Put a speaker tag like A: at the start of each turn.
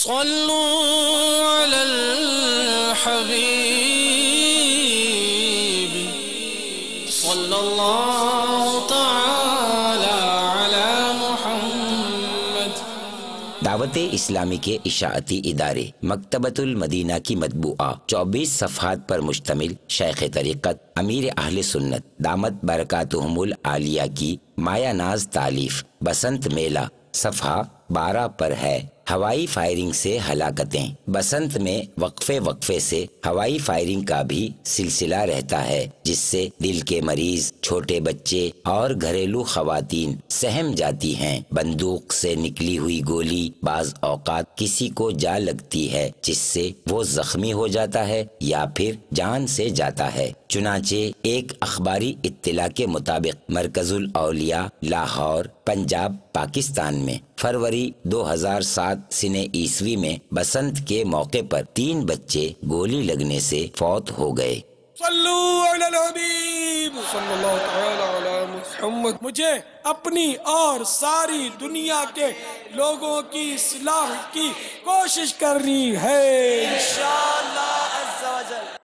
A: صلوا على الحبيب صلى الله تعالى على محمد۔
B: دعوت اسلامی کے اشاعتی ادارے مکتبۃ المدینہ کی مطبوعہ 24 صفحات پر مشتمل شیخ طریقت امیر اہل سنت دامت برکاتہم العالیہ کی مایہ ناز تالیف بسنت میلہ صفحہ 12 پر ہے۔ ہوائی فائرنگ سے ہلاکتیں۔ بسنت میں وقفے وقفے سے ہوائی فائرنگ کا بھی سلسلہ رہتا ہے، جس سے دل کے مریض، چھوٹے بچے اور گھریلو خواتین سہم جاتی ہیں۔ بندوق سے نکلی ہوئی گولی بعض اوقات کسی کو جا لگتی ہے، جس سے وہ زخمی ہو جاتا ہے یا پھر جان سے جاتا ہے۔ چنانچہ ایک اخباری اطلاع کے مطابق مرکز الاولیاء لاہور پنجاب پاکستان میں فروری 2007 سنہ عیسوی میں بسنت کے موقع پر 3 بچے گولی لگنے سے فوت ہو گئے۔
C: صلو علی الحبیب صلی اللہ تعالی علی محمد۔ مجھے اپنی اور ساری دنیا کے لوگوں کی اصلاح کی کوشش کرنی ہے انشاءاللہ عز و جل۔